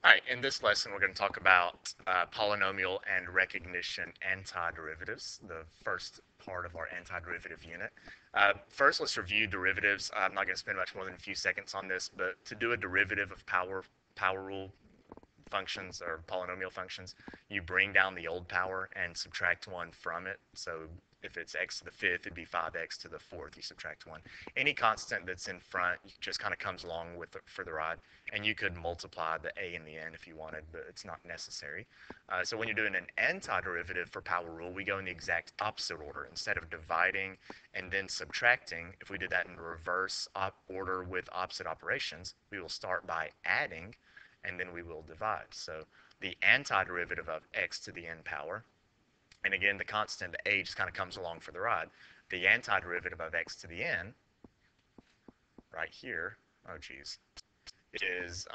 All right, in this lesson, we're going to talk about polynomial and recognition antiderivatives, the first part of our antiderivative unit. First, let's review derivatives. I'm not going to spend much more than a few seconds on this, but to do a derivative of power rule functions or polynomial functions, you bring down the old power and subtract 1 from it. So if it's x to the 5th, it'd be 5x to the 4th. You subtract 1. Any constant that's in front just kind of comes along with for the ride. And you could multiply the a and the n if you wanted, but it's not necessary. So when you're doing an antiderivative for power rule, we go in the exact opposite order. Instead of dividing and then subtracting, if we did that in reverse order with opposite operations, we will start by adding and then we will divide. So the antiderivative of x to the n power, and again, the constant, the a, just kind of comes along for the ride. The antiderivative of x to the n, right here, oh geez, is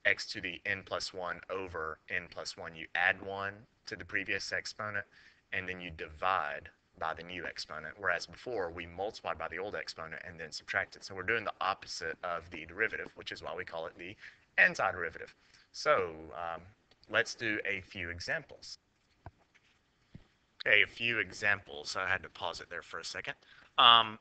x to the n plus 1 over n plus 1. You add 1 to the previous exponent, and then you divide by the new exponent, whereas before we multiplied by the old exponent and then subtracted. So we're doing the opposite of the derivative, which is why we call it the antiderivative. So let's do a few examples. Okay, a few examples. I had to pause it there for a second. Find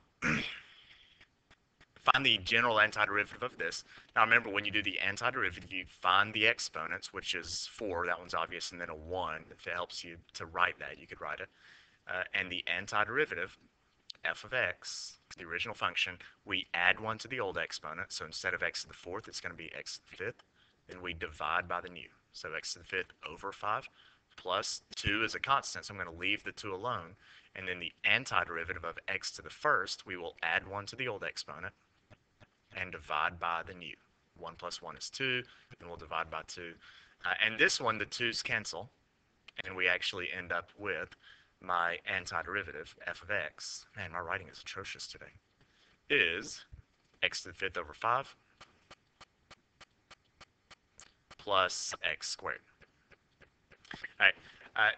the general antiderivative of this. Now remember, when you do the antiderivative, you find the exponents, which is 4, that one's obvious, and then a 1. If it helps you to write that, you could write it. And the antiderivative, f of x, the original function, we add 1 to the old exponent. So instead of x to the 4th, it's going to be x to the 5th. Then we divide by the new. So x to the 5th over 5 plus 2 is a constant, so I'm going to leave the 2 alone. And then the antiderivative of x to the 1st, we will add 1 to the old exponent and divide by the new. 1 plus 1 is 2, and we'll divide by 2. And this one, the 2's cancel, and we actually end up with my antiderivative, f of x, man, my writing is atrocious today, is x to the 5th over 5 plus x squared. All right.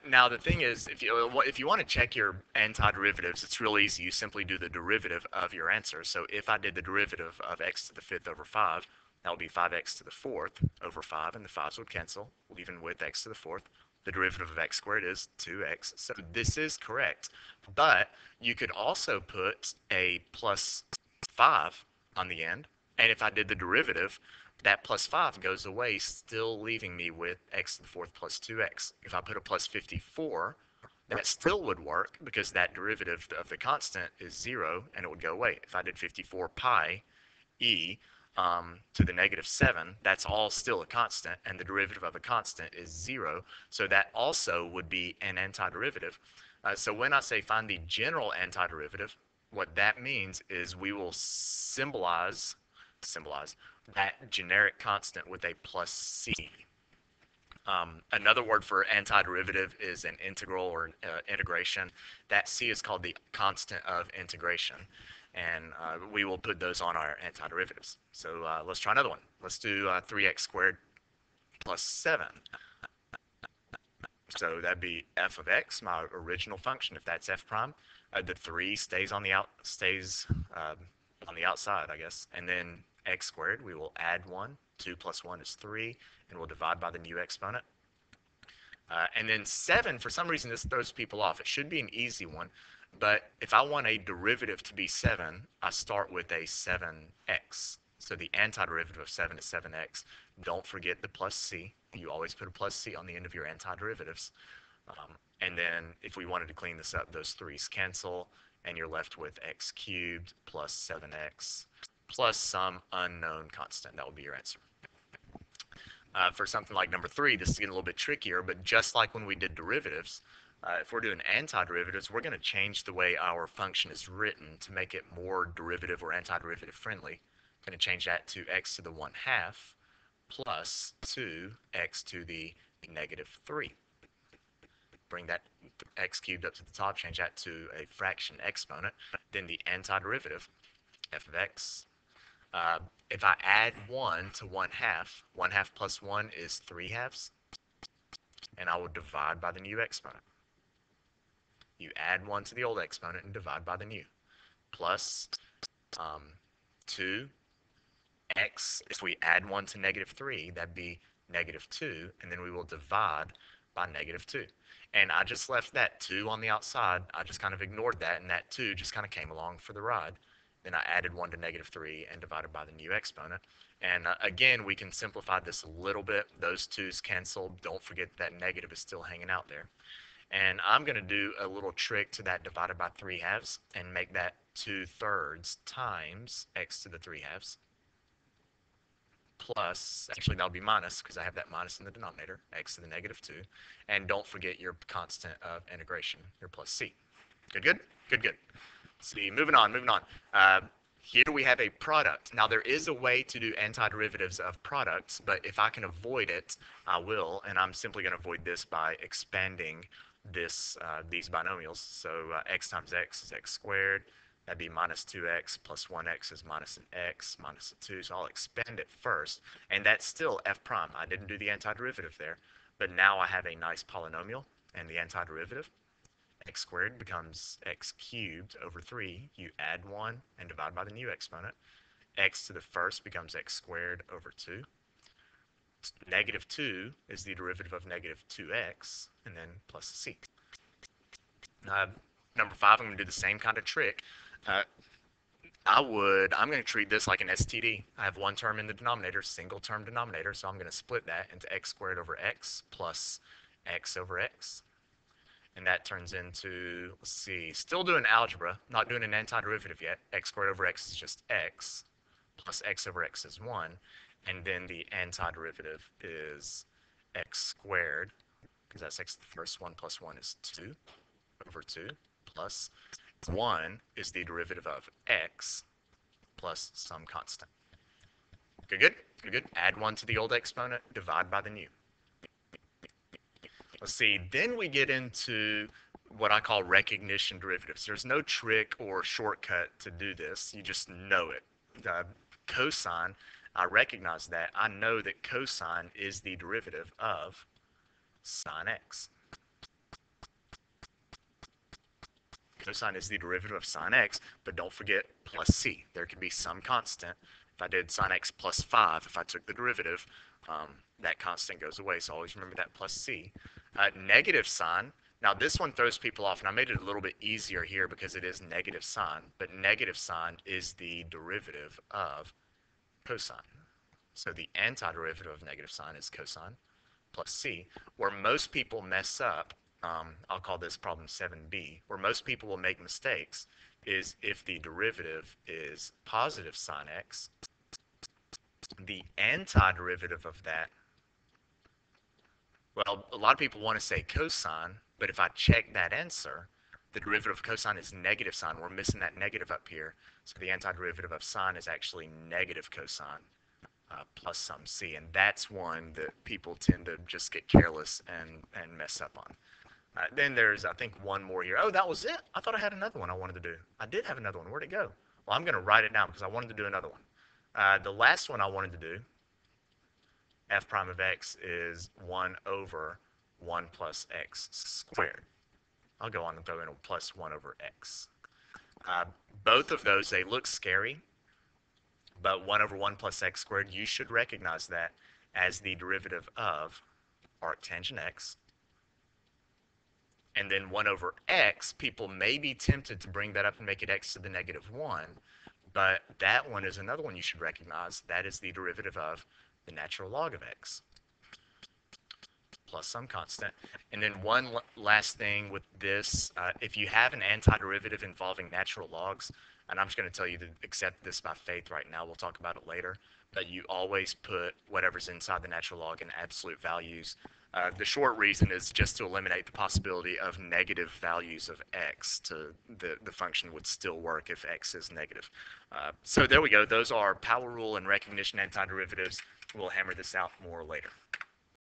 Now the thing is, if you want to check your antiderivatives, it's real easy. You simply do the derivative of your answer. So if I did the derivative of x to the 5th over 5, that would be 5x to the 4th over 5, and the 5's would cancel, leaving with x to the 4th. The derivative of x squared is 2x. So this is correct. But you could also put a plus 5 on the end. And if I did the derivative, that plus 5 goes away, still leaving me with x to the 4th plus 2x. If I put a plus 54, that still would work because that derivative of the constant is 0 and it would go away. If I did 54 pi e to the negative 7, that's all still a constant, and the derivative of a constant is 0. So that also would be an antiderivative. So when I say find the general antiderivative, what that means is we will symbolize that generic constant with a plus c. Another word for antiderivative is an integral or integration. That c is called the constant of integration. And we will put those on our antiderivatives. So let's try another one. Let's do 3x squared plus 7. So that'd be f of x, my original function, if that's f prime. The 3 stays on the outside, I guess. And then x squared, we will add 1. 2 plus 1 is 3, and we'll divide by the new exponent. And then 7, for some reason, this throws people off. It should be an easy one, but if I want a derivative to be 7, I start with a 7x. So the antiderivative of 7 is 7x. Don't forget the plus c. You always put a plus c on the end of your antiderivatives. And then if we wanted to clean this up, those 3's cancel, and you're left with x cubed plus 7x plus some unknown constant. That would be your answer. For something like number 3, this is getting a little bit trickier, but just like when we did derivatives, if we're doing antiderivatives, we're going to change the way our function is written to make it more derivative or antiderivative friendly. I'm going to change that to x to the 1/2 plus 2x to the negative 3. Bring that x cubed up to the top, change that to a fraction exponent. Then the antiderivative, f of x. If I add 1 to 1/2, 1/2 plus 1 is 3/2, and I will divide by the new exponent. You add 1 to the old exponent and divide by the new. Plus 2 x, if we add 1 to -3, that'd be -2, and then we will divide by -2. And I just left that 2 on the outside. I just kind of ignored that, and that 2 just kind of came along for the ride. Then I added 1 to -3 and divided by the new exponent. And again, we can simplify this a little bit. Those 2's cancel. Don't forget that negative is still hanging out there. And I'm going to do a little trick to that divided by 3/2 and make that 2/3 times x to the 3/2 plus, actually that'll be minus because I have that minus in the denominator, x to the -2. And don't forget your constant of integration, your plus c. Good, good? Good, good. See, moving on, moving on. Here we have a product. Now there is a way to do antiderivatives of products, but if I can avoid it, I will, and I'm simply going to avoid this by expanding these binomials. So x times x is x squared. That'd be minus 2x plus 1x is minus an x minus a 2. So I'll expand it first, and that's still f prime. I didn't do the antiderivative there, but now I have a nice polynomial and the antiderivative. X squared becomes x cubed over 3. You add 1 and divide by the new exponent. X to the first becomes x squared over 2. -2 is the derivative of -2x, and then plus c. Number 5, I'm going to do the same kind of trick. I'm going to treat this like an STD. I have one term in the denominator, single term denominator, so I'm going to split that into x squared over x plus x over x. And that turns into, let's see, still doing algebra, not doing an antiderivative yet. X squared over x is just x, plus x over x is 1. And then the antiderivative is x squared, because that's x to the first. 1 plus 1 is 2 over 2, plus 1 is the derivative of x plus some constant. Good, good? Good, good. Add 1 to the old exponent, divide by the new. Let's see, then we get into what I call recognition derivatives. There's no trick or shortcut to do this. You just know it. Cosine, I recognize that. I know that cosine is the derivative of sine x. Cosine is the derivative of sine x, but don't forget plus c. There can be some constant. If I did sine x plus 5, if I took the derivative, that constant goes away, so always remember that plus c. Negative sign, now this one throws people off, and I made it a little bit easier here because it is negative sign, but negative sign is the derivative of cosine. So the antiderivative of negative sign is cosine plus c. Where most people mess up, I'll call this problem 7b, where most people will make mistakes is if the derivative is positive sine x, the antiderivative of that, well, a lot of people want to say cosine, but if I check that answer, the derivative of cosine is negative sine. We're missing that negative up here. So the antiderivative of sine is actually negative cosine plus some c. And that's one that people tend to just get careless and mess up on. Then there's, I think, one more here. Oh, that was it? I thought I had another one I wanted to do. I did have another one. Where'd it go? Well, I'm going to write it down because I wanted to do another one. The last one I wanted to do, f prime of x is 1 over 1 plus x squared. I'll go on and throw in a plus 1 over x. Both of those, they look scary, but 1 over 1 plus x squared, you should recognize that as the derivative of arctangent x. And then 1 over x, people may be tempted to bring that up and make it x to the -1, but that one is another one you should recognize. That is the derivative of the natural log of x plus some constant. And then one last thing with this, if you have an antiderivative involving natural logs, and I'm just going to tell you to accept this by faith right now, we'll talk about it later, but you always put whatever's inside the natural log in absolute values. The short reason is just to eliminate the possibility of negative values of x. The function would still work if x is negative. So there we go. Those are power rule and recognition antiderivatives. We'll hammer this out more later.